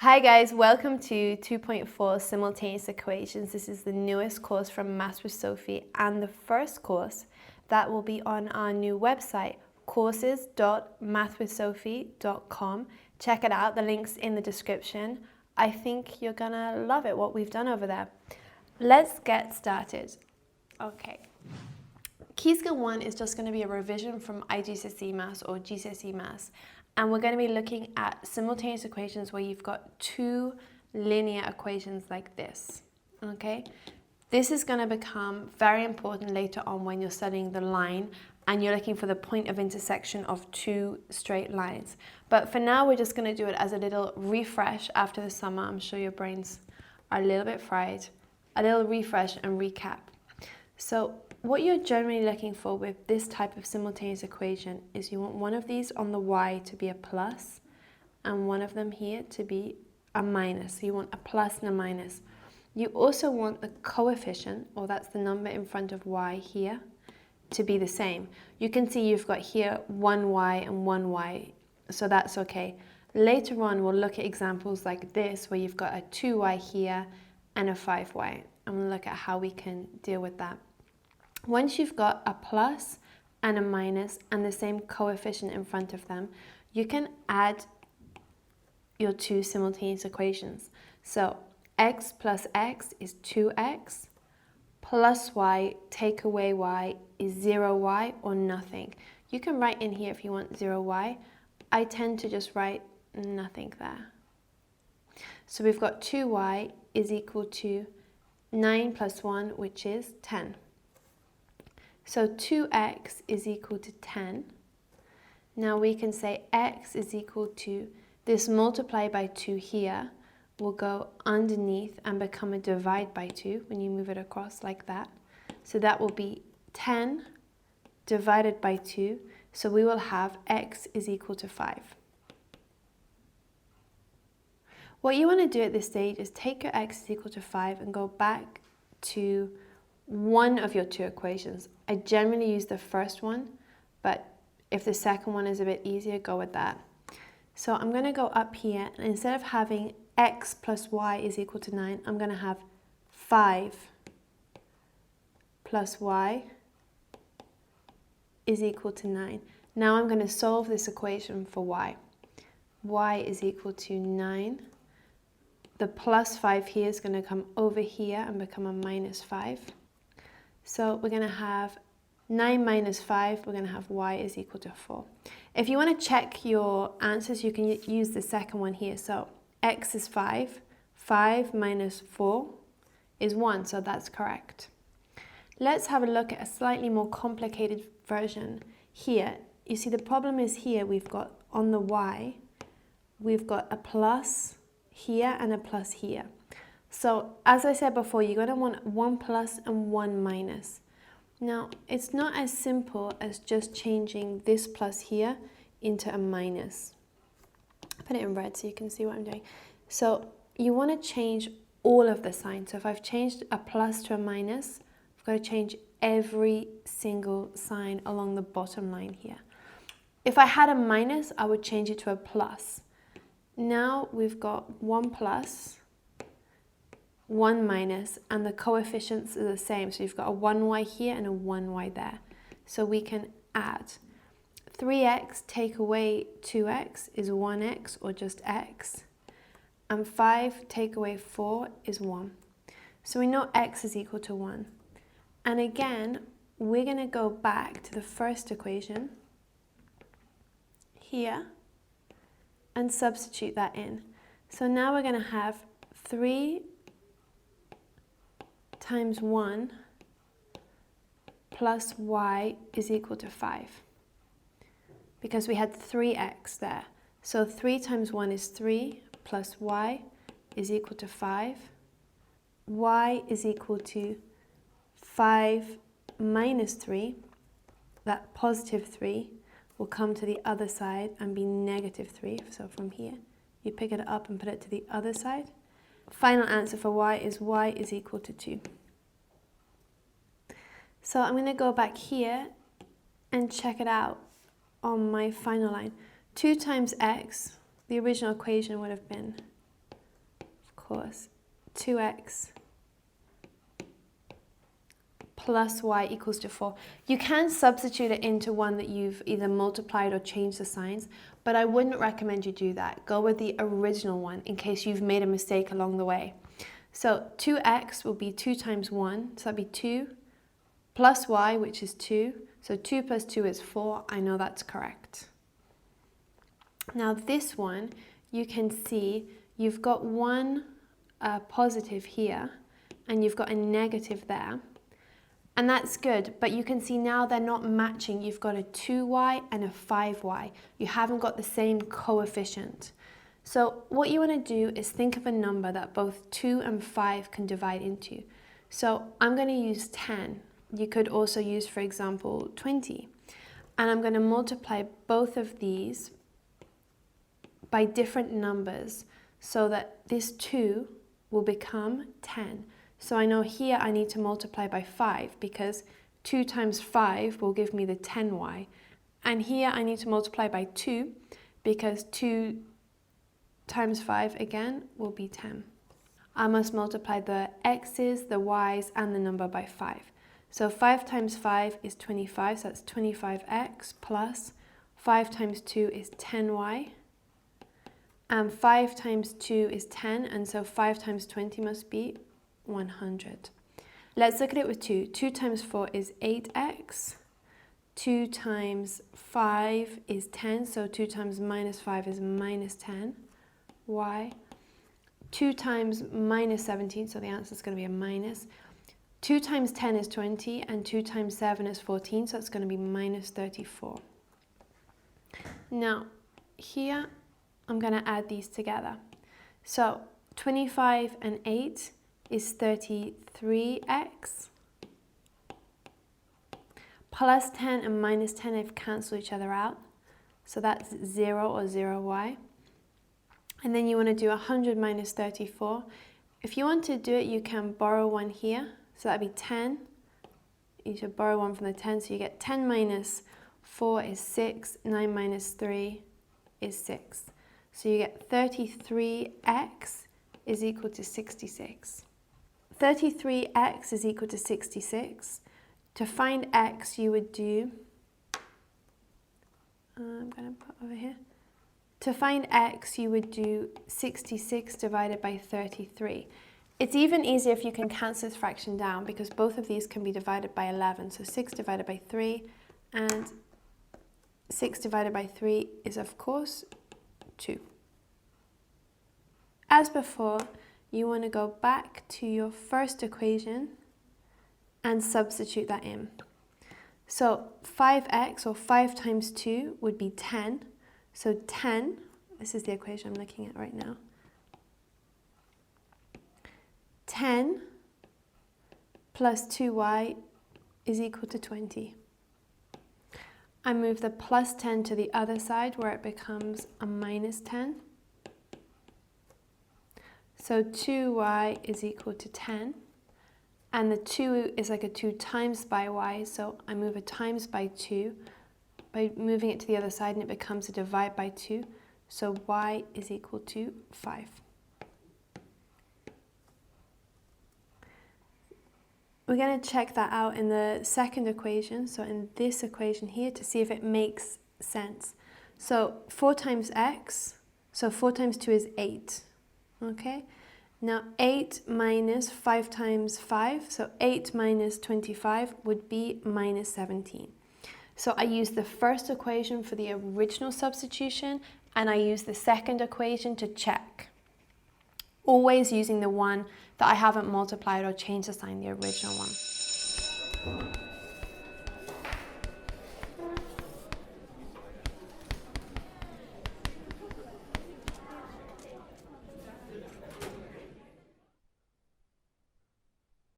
Hi guys, welcome to 2.4 Simultaneous Equations. This is the newest course from Maths with Sophie and the first course that will be on our new website, courses.mathwithsophie.com. Check it out, the link's in the description. I think you're gonna love it, what we've done over there. Let's get started. Okay. Key Skill 1 is just going to be a revision from IGCSE Maths or GCSE Maths. And we're going to be looking at simultaneous equations where you've got two linear equations like this, okay? This is going to become very important later on when you're studying the line and you're looking for the point of intersection of two straight lines. But for now, we're just going to do it as a little refresh after the summer. I'm sure your brains are a little bit fried. A little refresh and recap. So what you're generally looking for with this type of simultaneous equation is you want one of these on the y to be a plus and one of them here to be a minus. So you want a plus and a minus. You also want the coefficient, or that's the number in front of y here, to be the same. You can see you've got here 1y and 1y, so that's okay. Later on we'll look at examples like this where you've got a 2y here and a 5y, and we'll look at how we can deal with that. Once you've got a plus and a minus and the same coefficient in front of them, you can add your two simultaneous equations. So x plus x is 2x, plus y, take away y, is 0y or nothing. You can write in here if you want 0y. I tend to just write nothing there. So we've got 2y is equal to 9 plus 1, which is 10. So 2x is equal to 10. Now we can say x is equal to, this multiply by 2 here will go underneath and become a divide by 2 when you move it across like that. So that will be 10 divided by 2. So we will have x is equal to 5. What you want to do at this stage is take your x is equal to 5 and go back to one of your two equations. I generally use the first one, but if the second one is a bit easier, go with that. So I'm going to go up here, and instead of having x plus y is equal to 9, I'm going to have 5 plus y is equal to 9. Now I'm going to solve this equation for y. Y is equal to 9. The plus 5 here is going to come over here and become a minus 5. So we're going to have 9 minus 5, we're going to have y is equal to 4. If you want to check your answers, you can use the second one here. So x is 5, 5 minus 4 is 1, so that's correct. Let's have a look at a slightly more complicated version here. You see the problem is here we've got on the y, we've got a plus here and a plus here. So as I said before, you're going to want one plus and one minus. Now, it's not as simple as just changing this plus here into a minus. I'll put it in red so you can see what I'm doing. So you want to change all of the signs. So if I've changed a plus to a minus, I've got to change every single sign along the bottom line here. If I had a minus, I would change it to a plus. Now we've got one plus, 1 minus, and the coefficients are the same. So you've got a 1y here and a 1y there. So we can add 3x take away 2x is 1x or just x. And 5 take away 4 is 1. So we know x is equal to 1. And again, we're going to go back to the first equation here and substitute that in. So now we're going to have 3 times 1 plus y is equal to 5, because we had 3x there. So 3 times 1 is 3 plus y is equal to 5. Y is equal to 5 minus 3. That positive 3 will come to the other side and be negative 3. So from here, you pick it up and put it to the other side. Final answer for y is equal to 2. So I'm going to go back here and check it out on my final line. 2 times x, the original equation would have been course, 2x plus y equals to 4. You can substitute it into one that you've either multiplied or changed the signs, but I wouldn't recommend you do that. Go with the original one in case you've made a mistake along the way. So 2x will be 2 times 1, so that'd be 2, plus y, which is 2. So 2 plus 2 is 4. I know that's correct. Now this one, you can see you've got one positive here, and you've got a negative there. And that's good, but you can see now they're not matching. You've got a 2y and a 5y. You haven't got the same coefficient. So what you want to do is think of a number that both 2 and 5 can divide into. So I'm going to use 10. You could also use, for example, 20. And I'm going to multiply both of these by different numbers so that this 2 will become 10. So I know here I need to multiply by 5 because 2 times 5 will give me the 10y. And here I need to multiply by 2 because 2 times 5 again will be 10. I must multiply the x's, the y's, and the number by 5. So 5 times 5 is 25, so that's 25x plus 5 times 2 is 10y. And 5 times 2 is 10, and so 5 times 20 must be 100. Let's look at it with 2. 2 times 4 is 8x. 2 times 5 is 10, so 2 times minus 5 is minus 10. Y. 2 times minus 17, so the answer is going to be a minus. 2 times 10 is 20, and 2 times 7 is 14, so it's going to be minus 34. Now, here I'm going to add these together. So 25 and 8 is 33x. Plus 10 and minus 10, they've cancelled each other out. So that's 0 or 0y. And then you want to do 100 minus 34. If you want to do it, you can borrow one here. So that'd be 10. You should borrow one from the 10. So you get 10 minus 4 is 6. 9 minus 3 is 6. So you get 33x is equal to 66. 33x is equal to 66. To find x, you would do, I'm going to put over here. To find x, you would do 66 divided by 33. It's even easier if you can cancel this fraction down because both of these can be divided by 11. So 6 divided by 3 and 6 divided by 3 is, of course, 2. As before, you want to go back to your first equation and substitute that in. So 5x, or 5 times 2, would be 10. So 10, this is the equation I'm looking at right now. 10 plus 2y is equal to 20. I move the plus 10 to the other side where it becomes a minus 10. So 2y is equal to 10. And the 2 is like a 2 times by y, so I move a times by 2 by moving it to the other side, and it becomes a divide by 2. So y is equal to 5. We're going to check that out in the second equation, so in this equation here, to see if it makes sense. So 4 times x, so 4 times 2 is 8, okay? Now 8 minus 5 times 5, so 8 minus 25 would be minus 17. So I use the first equation for the original substitution, and I use the second equation to check. Always using the one that I haven't multiplied or changed the sign, the original one.